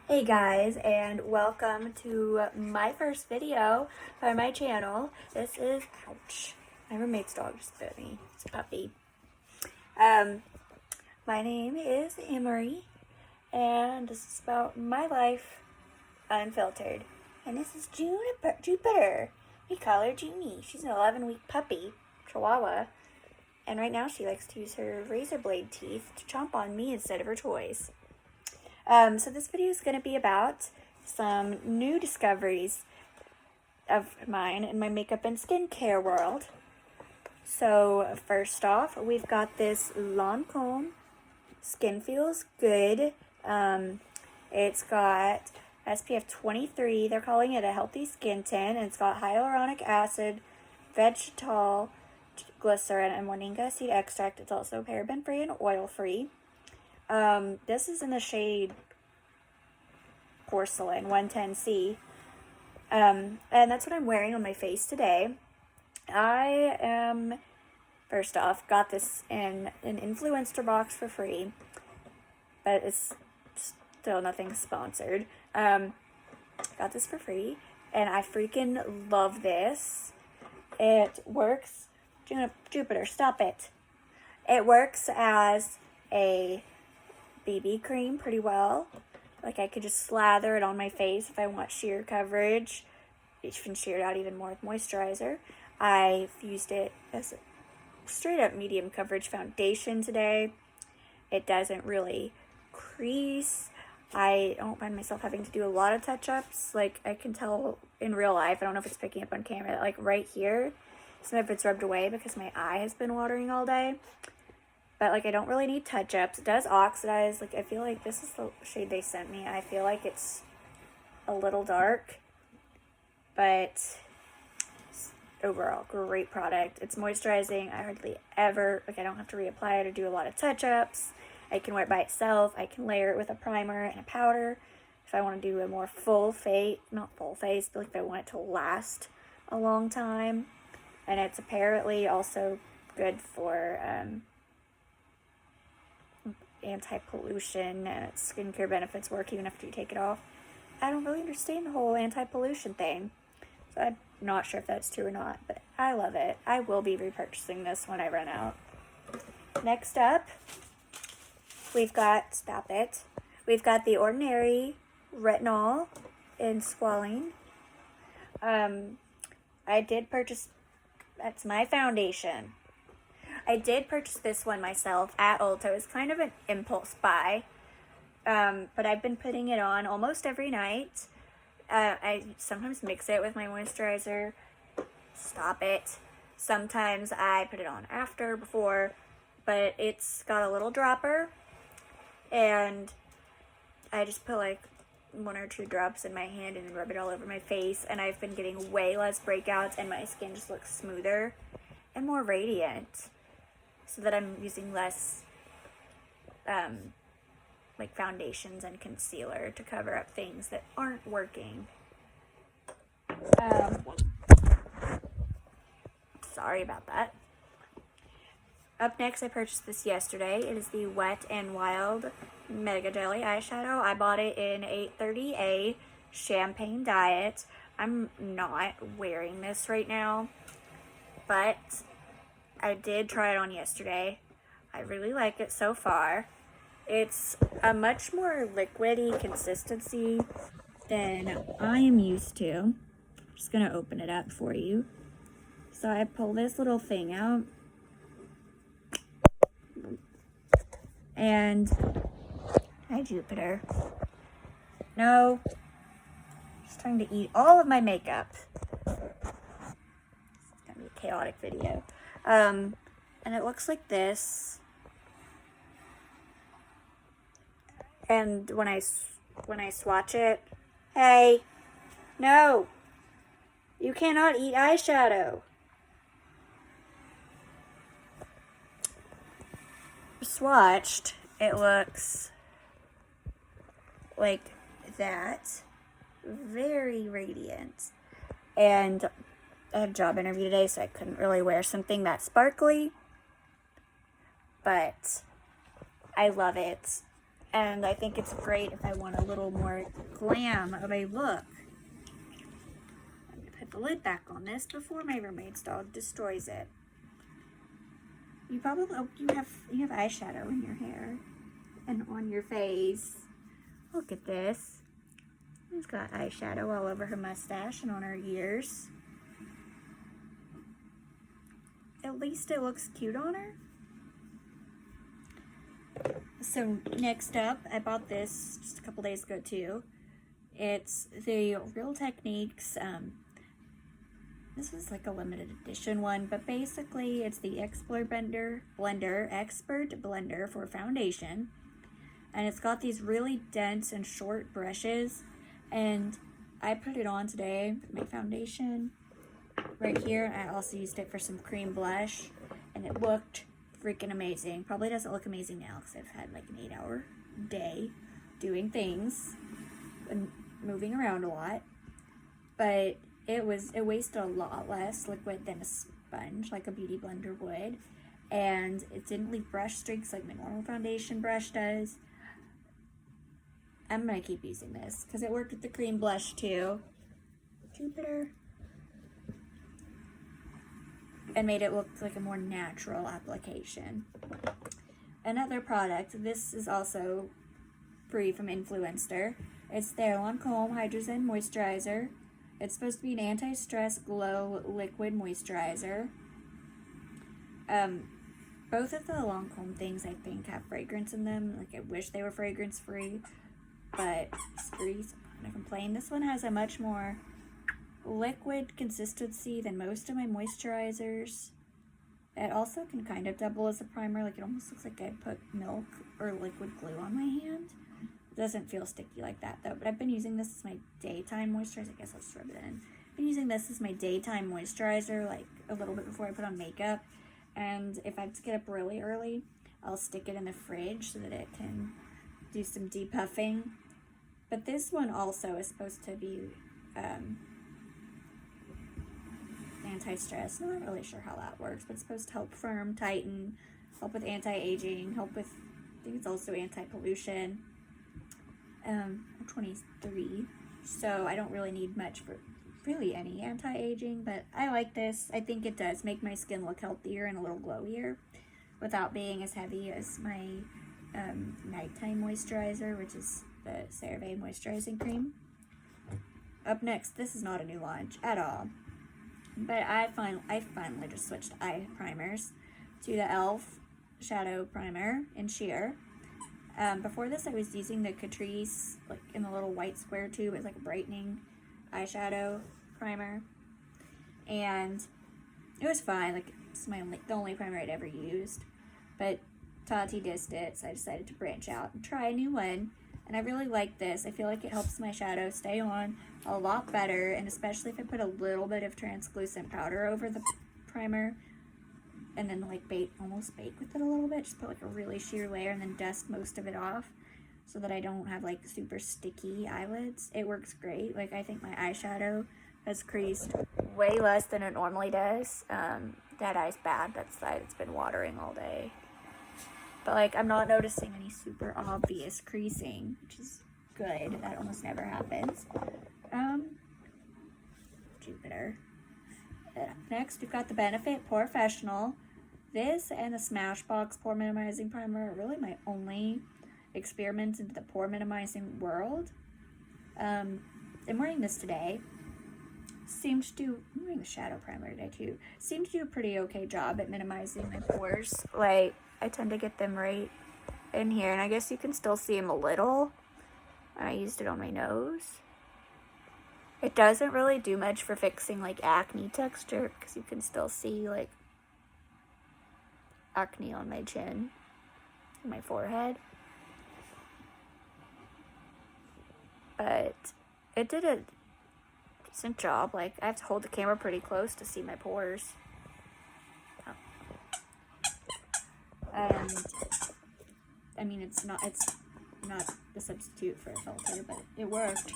Hey guys, and welcome to my first video on my channel. This is, ouch, my roommate's dog just bit me. It's a puppy. My name is Emery, and this is about my life unfiltered. And this is Jupiter. We call her Junie. She's an 11-week puppy, Chihuahua. And right now she likes to use her razor blade teeth to chomp on me instead of her toys. So this video is going to be about some new discoveries of mine in my makeup and skincare world. So first off, we've got this Lancome Skin Feels Good. It's got SPF 23. They're calling it a healthy skin tint. And it's got hyaluronic acid, vegetal glycerin, and moringa seed extract. It's also paraben free and oil free. This is in the shade Porcelain 110C. And that's what I'm wearing on my face today. I am, first off, got this in an influencer box for free, but it's still nothing sponsored. Got this for free, and I freaking love this. It works, Jupiter, stop it. It works as a BB cream pretty well. Like, I could just slather it on my face if I want sheer coverage. You can sheer it out even more with moisturizer. I've used it as a straight up medium coverage foundation today. It doesn't really crease. I don't find myself having to do a lot of touch-ups. Like, I can tell in real life, I don't know if it's picking up on camera, like right here, some of it's rubbed away because my eye has been watering all day. But, like, I don't really need touch-ups. It does oxidize. Like, I feel like this is the shade they sent me. I feel like it's a little dark. But overall, great product. It's moisturizing. I hardly ever, like, I don't have to reapply it or do a lot of touch-ups. I can wear it by itself. I can layer it with a primer and a powder. If I want to do a more full face, not full face, but like if I want it to last a long time. And it's apparently also good for, anti-pollution, and its skincare benefits work even after you take it off. I don't really understand the whole anti-pollution thing, so I'm not sure if that's true or not, but I love it. I will be repurchasing this when I run out. Next up, we've got, stop it, we've got the Ordinary Retinol in Squalene. I did purchase, that's my foundation. I did purchase this one myself at Ulta. It's kind of an impulse buy, but I've been putting it on almost every night. I sometimes mix it with my moisturizer. Stop it. Sometimes I put it on after, before, but it's got a little dropper, and I just put like 1 or 2 drops in my hand and rub it all over my face, and I've been getting way less breakouts, and my skin just looks smoother and more radiant. So that I'm using less, like foundations and concealer to cover up things that aren't working. Sorry about that. Up next, I purchased this yesterday. It is the Wet n Wild Mega Jelly eyeshadow. I bought it in 830A Champagne Diet. I'm not wearing this right now, but I did try it on yesterday. I really like it so far. It's a much more liquidy consistency than I am used to. I'm just going to open it up for you. So I pull this little thing out. And, hi Jupiter. No. Just trying to eat all of my makeup. It's going to be a chaotic video. And it looks like this. And when I swatch it, hey, no, you cannot eat eyeshadow. Swatched, it looks like that. Very radiant. And I had a job interview today, so I couldn't really wear something that sparkly, but I love it. And I think it's great if I want a little more glam of a look. Let me put the lid back on this before my roommate's dog destroys it. You probably, oh, you have eyeshadow in your hair and on your face. Look at this. She's got eyeshadow all over her mustache and on her ears. At least it looks cute on her. So next up, I bought this just a couple days ago too. It's the Real Techniques. This was like a limited edition one, but basically it's the Expert Blender for foundation. And it's got these really dense and short brushes. And I put it on today with my foundation right here. I also used it for some cream blush, and it looked freaking amazing. Probably doesn't look amazing now because I've had like an 8-hour day doing things and moving around a lot. But it wasted a lot less liquid than a sponge, like a beauty blender would. And it didn't leave brush streaks like my normal foundation brush does. I'm gonna keep using this because it worked with the cream blush too. Jupiter. And made it look like a more natural application. Another product, this is also free from Influencer. It's the Lancome Hydrogen Moisturizer. It's supposed to be an anti-stress glow liquid moisturizer. Both of the Lancome things I think have fragrance in them. Like I wish they were fragrance free, but it's free, so I'm not gonna complain. This one has a much more liquid consistency than most of my moisturizers. It also can kind of double as a primer. Like it almost looks like I put milk or liquid glue on my hand. It doesn't feel sticky like that though. But I've been using this as my daytime moisturizer. I guess I'll just rub it in. I've been using this as my daytime moisturizer like a little bit before I put on makeup. And if I have to get up really early, I'll stick it in the fridge so that it can do some depuffing. But this one also is supposed to be anti-stress. I'm not really sure how that works, but it's supposed to help firm, tighten, help with anti-aging, help with, I think it's also anti-pollution. I'm 23, so I don't really need much for really any anti-aging, but I like this. I think it does make my skin look healthier and a little glowier without being as heavy as my nighttime moisturizer, which is the CeraVe moisturizing cream. Up next, this is not a new launch at all, but I finally just switched eye primers to the e.l.f. Shadow Primer in Sheer. Before this, I was using the Catrice, like in the little white square tube. It's like a brightening eyeshadow primer, and it was fine. Like it's the only primer I'd ever used, but Tati dissed it, so I decided to branch out and try a new one. And I really like this. I feel like it helps my shadow stay on a lot better, and especially if I put a little bit of translucent powder over the primer and then like almost bake with it a little bit. Just put like a really sheer layer and then dust most of it off so that I don't have like super sticky eyelids. It works great. Like I think my eyeshadow has creased way less than it normally does. That eye's bad. That's side. It's been watering all day. But like I'm not noticing any super obvious creasing, which is good. That almost never happens. Jupiter. Next, we've got the Benefit Professional. This and the Smashbox Pore Minimizing Primer are really my only experiments into the pore minimizing world. I'm wearing this today. I'm wearing the Shadow Primer today too. Seemed to do a pretty okay job at minimizing my pores. Like, I tend to get them right in here, and I guess you can still see them a little. I used it on my nose. It doesn't really do much for fixing like acne texture because you can still see like acne on my chin and my forehead. But it did a decent job. Like I have to hold the camera pretty close to see my pores. And I mean it's not a substitute for a filter, but it worked.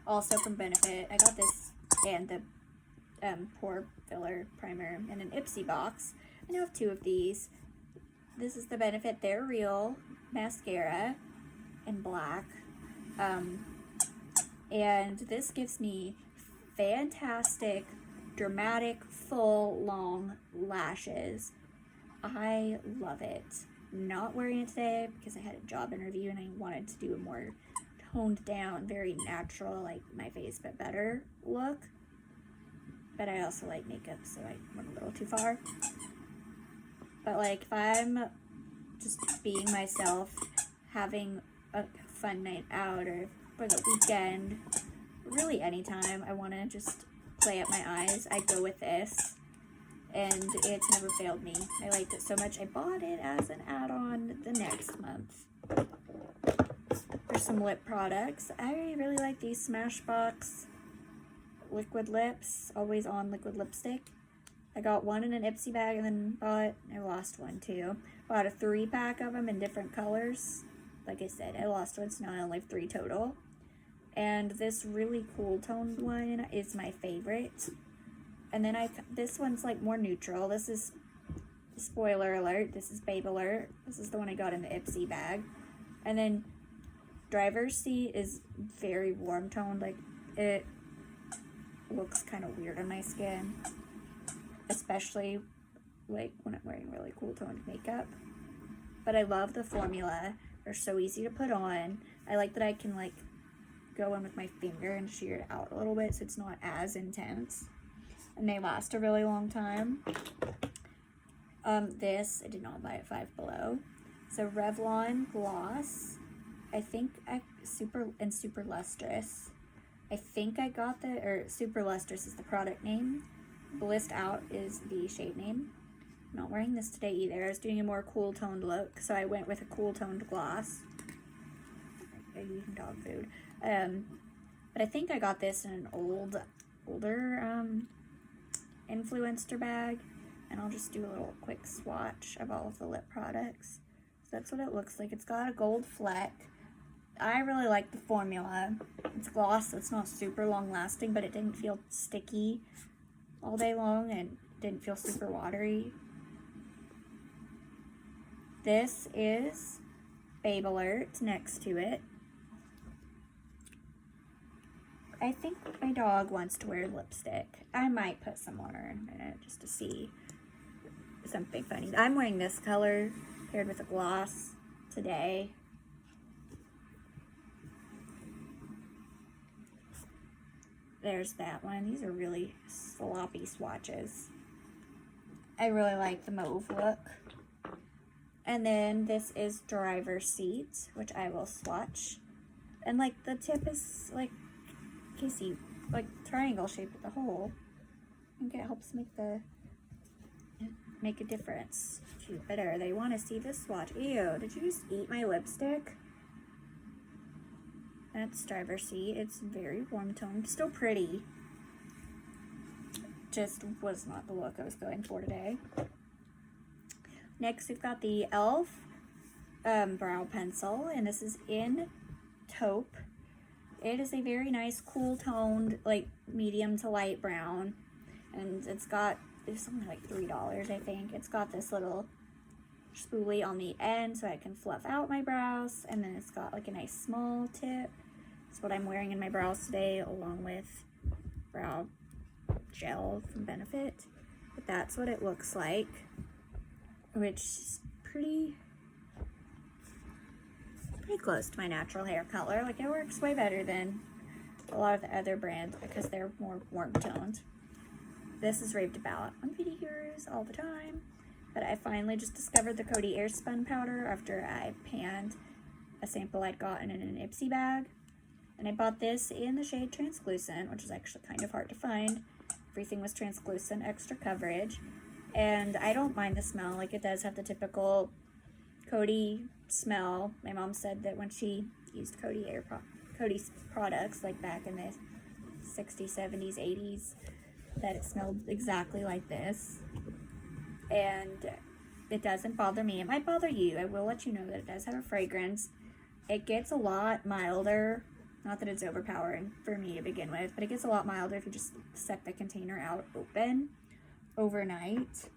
Also from Benefit, I got this and the pore filler primer in an Ipsy box. I now have two of these. This is the Benefit They're Real mascara in black. And this gives me fantastic, dramatic, full, long lashes. I love it. Not wearing it today because I had a job interview and I wanted to do a more toned down, very natural, like my face but better look. But I also like makeup, so I went a little too far. But like if I'm just being myself, having a fun night out or for the weekend, really anytime I want to just play up my eyes, I go with this. And it's never failed me. I liked it so much, I bought it as an add-on the next month. For some lip products, I really like these Smashbox liquid lips, always on liquid lipstick. I got one in an Ipsy bag and then I lost one too. Bought a 3-pack of them in different colors. Like I said, I lost one, so now I only have 3 total. And this really cool toned one is my favorite. And then this one's like more neutral. This is, spoiler alert, this is Babe Alert. This is the one I got in the Ipsy bag. And then Driver's Seat is very warm toned. Like, it looks kind of weird on my skin. Especially like when I'm wearing really cool toned makeup. But I love the formula. They're so easy to put on. I like that I can like go in with my finger and shear it out a little bit so it's not as intense. And they last a really long time. This, I did not buy at Five Below. So Revlon Gloss. I think Super Lustrous. I think I got Super Lustrous is the product name. Blissed Out is the shade name. I'm not wearing this today either. I was doing a more cool toned look, so I went with a cool toned gloss. I'm eating dog food. But I think I got this in an older influencer bag, and I'll just do a little quick swatch of all of the lip products. So that's what it looks like. It's got a gold fleck. I really like the formula. It's gloss, so it's not super long lasting, but it didn't feel sticky all day long and didn't feel super watery. This is Babe Alert next to it. I think my dog wants to wear lipstick. I might put some on her in a minute just to see something funny. I'm wearing this color paired with a gloss today. There's that one. These are really sloppy swatches. I really like the mauve look. And then this is Driver's Seat, which I will swatch. And like the tip is like kissy, like triangle shaped with a hole. I think it helps make a difference. Jupiter, they want to see this swatch. Ew, did you just eat my lipstick? That's Driver's Seat. It's very warm toned, still pretty. Just was not the look I was going for today. Next, we've got the e.l.f. brow pencil, and this is in taupe. It is a very nice, cool toned, like medium to light brown, and it's something like $3, I think. It's got this little spoolie on the end so I can fluff out my brows, and then it's got like a nice small tip. That's what I'm wearing in my brows today, along with brow gel from Benefit. But that's what it looks like, which is pretty close to my natural hair color. Like, it works way better than a lot of the other brands because they're more warm toned. This is raved about on videos all the time, but I finally just discovered the Coty Airspun powder after I panned a sample I'd gotten in an Ipsy bag. And I bought this in the shade Translucent, which is actually kind of hard to find. Everything was translucent, extra coverage. And I don't mind the smell. Like, it does have the typical Coty smell. My mom said that when she used Coty's products, like back in the 60s, 70s, 80s, that it smelled exactly like this. And it doesn't bother me. It might bother you. I will let you know that it does have a fragrance. It gets a lot milder. Not that it's overpowering for me to begin with, but it gets a lot milder if you just set the container out open overnight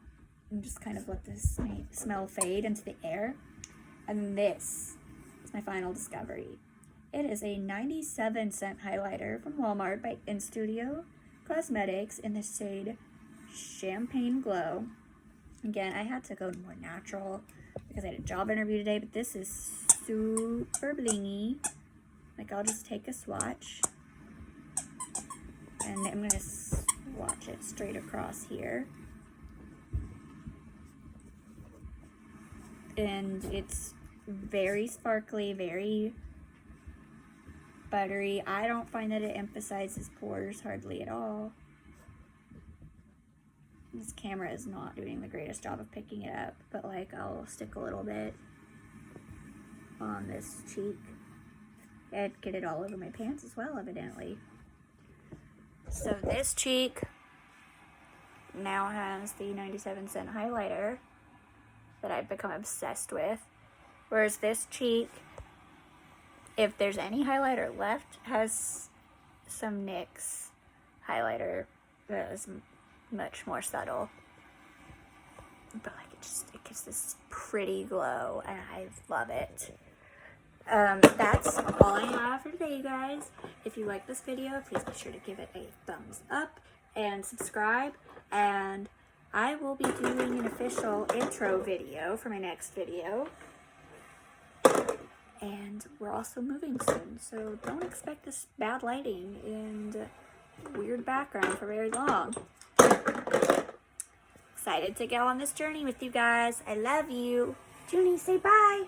and just kind of let this smell fade into the air. And this is my final discovery. It is a 97-cent highlighter from Walmart by InStudio Cosmetics in the shade Champagne Glow. Again, I had to go more natural because I had a job interview today, but this is super blingy. Like, I'll just take a swatch, and I'm gonna swatch it straight across here. And it's very sparkly, very buttery. I don't find that it emphasizes pores hardly at all. This camera is not doing the greatest job of picking it up, but like I'll stick a little bit on this cheek and get it all over my pants as well, evidently. So this cheek now has the 97-cent highlighter that I've become obsessed with, whereas this cheek, if there's any highlighter left, has some NYX highlighter that is much more subtle, but like it gives this pretty glow, and I love it. That's all I have for today, you guys. If you like this video, please be sure to give it a thumbs up and subscribe, and I will be doing an official intro video for my next video. And we're also moving soon, so don't expect this bad lighting and weird background for very long. Excited to go on this journey with you guys. I love you. Junie, say bye.